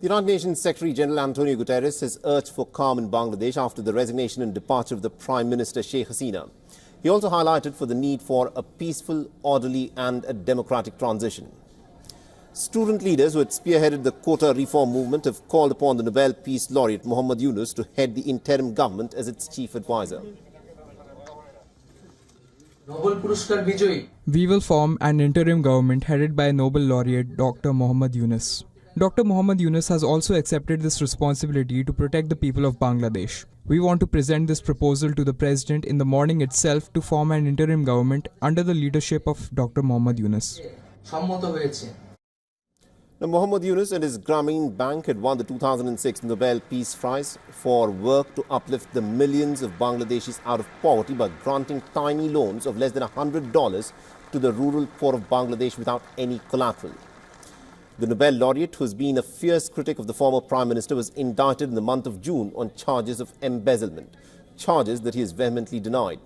The United Nations Secretary General Antonio Guterres has urged for calm in Bangladesh after the resignation and departure of the Prime Minister Sheikh Hasina. He also highlighted for the need for a peaceful, orderly and a democratic transition. Student leaders who had spearheaded the quota reform movement have called upon the Nobel Peace Laureate Muhammad Yunus to head the interim government as its chief advisor. We will form an interim government headed by Nobel Laureate Dr. Muhammad Yunus. Dr. Muhammad Yunus has also accepted this responsibility to protect the people of Bangladesh. We want to present this proposal to the President in the morning itself to form an interim government under the leadership of Dr. Muhammad Yunus. Now, Muhammad Yunus and his Grameen Bank had won the 2006 Nobel Peace Prize for work to uplift the millions of Bangladeshis out of poverty by granting tiny loans of less than $100 to the rural poor of Bangladesh without any collateral. The Nobel laureate, who has been a fierce critic of the former Prime Minister, was indicted in the month of June on charges of embezzlement, charges that he has vehemently denied.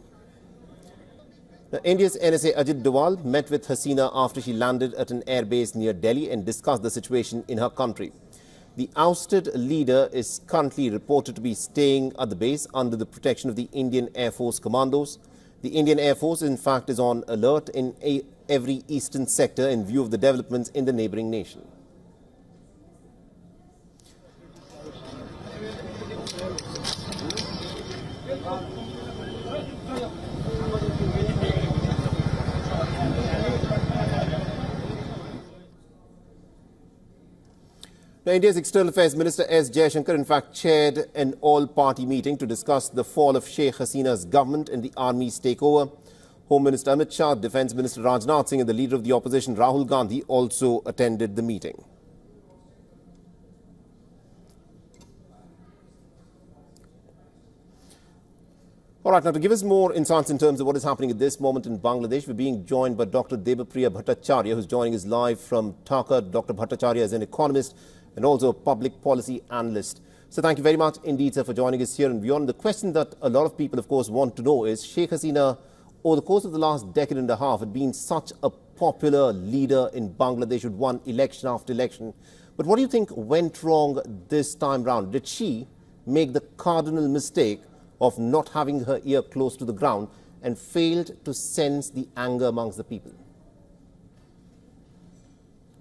Now, India's NSA Ajit Doval met with Hasina after she landed at an airbase near Delhi and discussed the situation in her country. The ousted leader is currently reported to be staying at the base under the protection of the Indian Air Force commandos. The Indian Air Force, in fact, is on alert in every eastern sector in view of the developments in the neighboring nation. Now, India's External Affairs Minister S. Jaishankar, in fact, chaired an all-party meeting to discuss the fall of Sheikh Hasina's government and the army's takeover. Home Minister Amit Shah, Defence Minister Rajnath Singh and the leader of the opposition Rahul Gandhi also attended the meeting. All right, now to give us more insights in terms of what is happening at this moment in Bangladesh, we're being joined by Dr. Debapriya Bhattacharya, who's joining us live from Dhaka. Dr. Bhattacharya is an economist and also a public policy analyst. So thank you very much indeed, sir, for joining us here and beyond. The question that a lot of people, of course, want to know is Sheikh Hasina, over the course of the last decade and a half, had been such a popular leader in Bangladesh who'd won election after election. But what do you think went wrong this time round? Did she make the cardinal mistake of not having her ear close to the ground and failed to sense the anger amongst the people?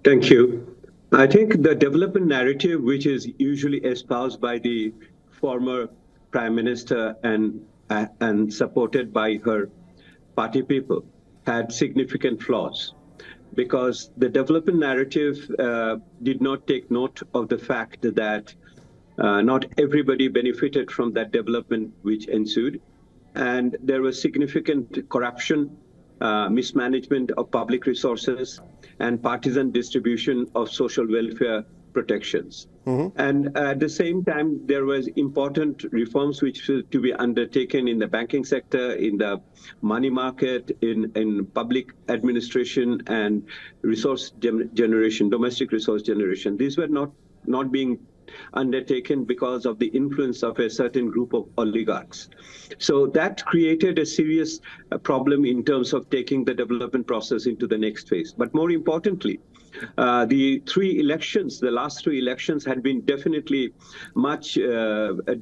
Thank you. I think the development narrative, which is usually espoused by the former Prime Minister and supported by her party people, had significant flaws, because the development narrative did not take note of the fact that not everybody benefited from that development which ensued, and there was significant corruption, mismanagement of public resources, and partisan distribution of social welfare protections. And at the same time, there was important reforms which were to be undertaken in the banking sector, in the money market, in public administration and resource generation, domestic resource generation. These were not being undertaken because of the influence of a certain group of oligarchs. So that created a serious problem in terms of taking the development process into the next phase. But more importantly, the last three elections had been definitely much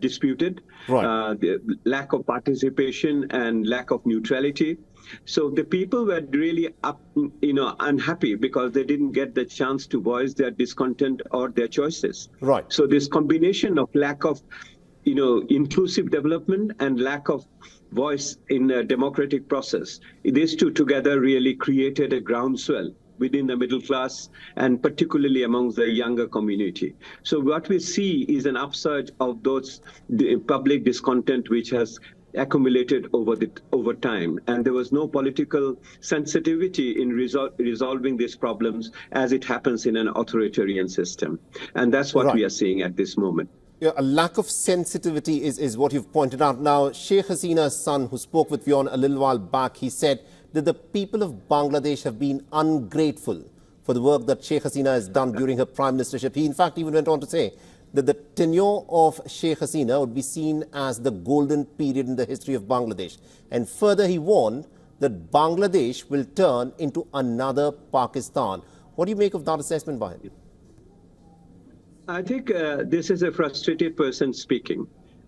disputed. Right. The lack of participation and lack of neutrality. So the people were really unhappy because they didn't get the chance to voice their discontent or their choices. Right. So this combination of lack of, inclusive development and lack of voice in a democratic process, these two together really created a groundswell within the middle class and particularly amongst the younger community. So what we see is an upsurge of the public discontent which has accumulated over time, and there was no political sensitivity in resolving these problems as it happens in an authoritarian system, and that's what we are seeing at this moment. Yeah, a lack of sensitivity is what you've pointed out. Now, Sheikh Hasina's son, who spoke with WION a little while back, he said that the people of Bangladesh have been ungrateful for the work that Sheikh Hasina has done during her prime ministership. He, in fact, even went on to say that the tenure of Sheikh Hasina would be seen as the golden period in the history of Bangladesh. And further, he warned that Bangladesh will turn into another Pakistan. What do you make of that assessment by him? I think this is a frustrated person speaking,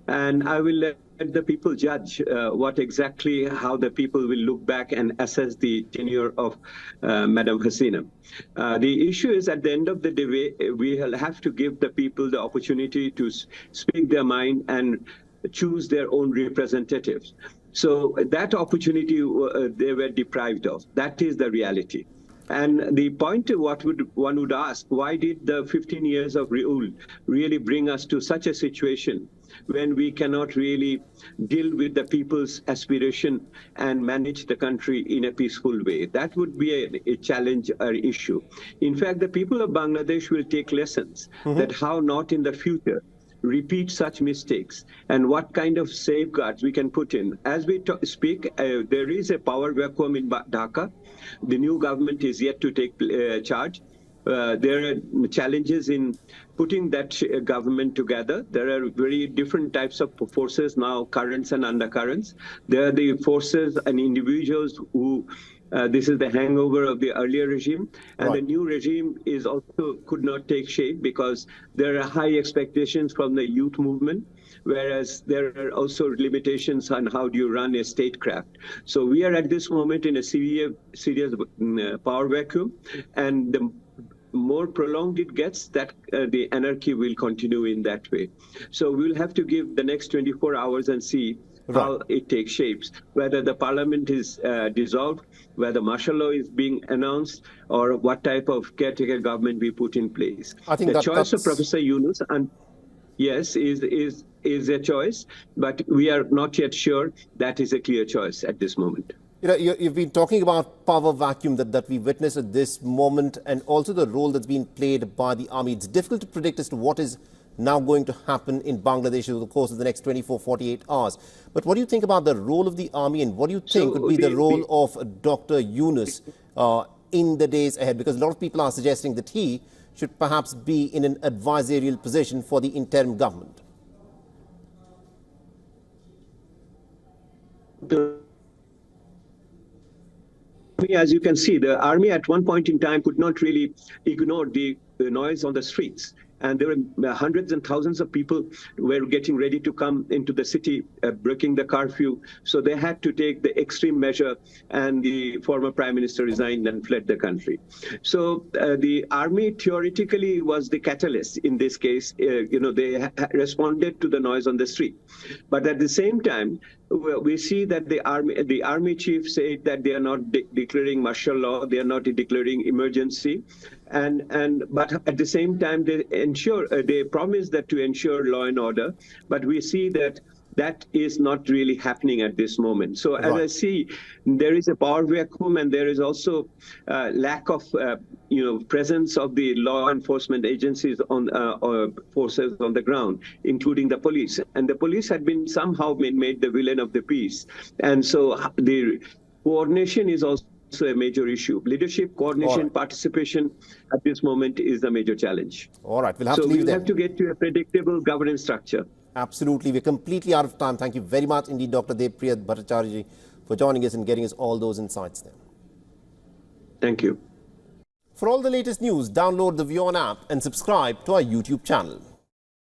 and I will let the people judge how the people will look back and assess the tenure of Madam Hasina. The issue is, at the end of the day, we will have to give the people the opportunity to speak their mind and choose their own representatives. So that opportunity they were deprived of. That is the reality. And the point one would ask, why did the 15 years of rule really bring us to such a situation when we cannot really deal with the people's aspiration and manage the country in a peaceful way? That would be a challenge or issue. In fact, the people of Bangladesh will take lessons that how not in the future repeat such mistakes and what kind of safeguards we can put in. As we speak, there is a power vacuum in Dhaka. The new government is yet to take charge. There are challenges in putting that government together. There are very different types of forces now, currents and undercurrents. There are the forces and individuals who this is the hangover of the earlier regime, and the new regime is also could not take shape because there are high expectations from the youth movement, whereas there are also limitations on how do you run a statecraft. So we are at this moment in a serious power vacuum, and the more prolonged it gets, that the anarchy will continue in that way. So we'll have to give the next 24 hours and see how it takes shapes, whether the parliament is dissolved, whether martial law is being announced, or what type of caretaker government we put in place. I think the choice of Professor Yunus, and yes, is a choice, but we are not yet sure that is a clear choice at this moment. You know, you've been talking about power vacuum that we witness at this moment, and also the role that's been played by the army. It's difficult to predict as to what is now going to happen in Bangladesh over the course of the next 24, 48 hours. But what do you think about the role of the army, and what do you think would be the role of Dr. Yunus in the days ahead? Because a lot of people are suggesting that he should perhaps be in an advisorial position for the interim government. As you can see, the army at one point in time could not really ignore the noise on the streets. And there were hundreds and thousands of people were getting ready to come into the city, breaking the curfew. So they had to take the extreme measure, and the former prime minister resigned and fled the country. So the army theoretically was the catalyst in this case. They responded to the noise on the street. But at the same time, we see that the army chief said that they are not declaring martial law, they are not declaring emergency, but at the same time they promise that to ensure law and order, but we see that is not really happening at this moment. So as I see, there is a power vacuum, and there is also lack of presence of the law enforcement agencies or forces on the ground, including the police. And the police had been somehow made the villain of the peace. And so the coordination is also a major issue. Leadership, coordination, participation at this moment is the major challenge. All right, we'll have to leave have to get to a predictable governance structure. Absolutely. We're completely out of time. Thank you very much indeed, Dr. Devpriya Bhattacharya, for joining us and getting us all those insights there. Thank you. For all the latest news, download the WION app and subscribe to our YouTube channel.